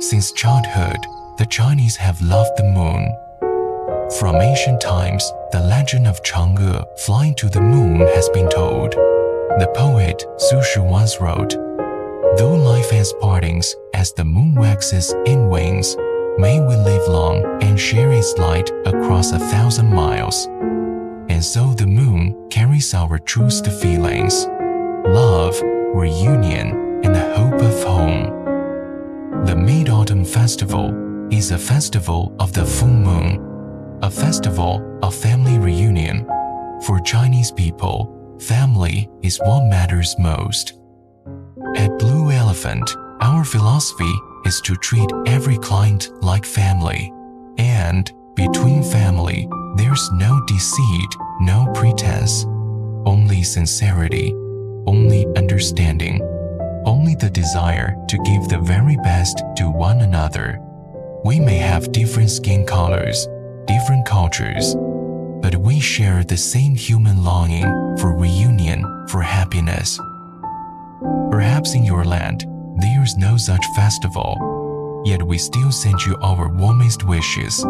Since childhood, the Chinese have loved the moon. From ancient times, the legend of Chang'e flying to the moon has been told. The poet Su Shi once wrote, "Though life has partings, as the moon waxes in wings, may we live long and share its light across 1,000 miles." And so the moon carries our truest feelings, love, reunion, and the hope of home. The Mid-Autumn Festival is a festival of the full moon, a festival of family reunion. For Chinese people, family is what matters most. At Blue Elephant, our philosophy is to treat every client like family. And between family, there's no deceit, no pretense, only sincerity, only understanding, only the desire to give the very best to one another. We may have different skin colors, different cultures, but we share the same human longing for reunion, for happiness. Perhaps in your land, there's no such festival, yet we still send you our warmest wishes.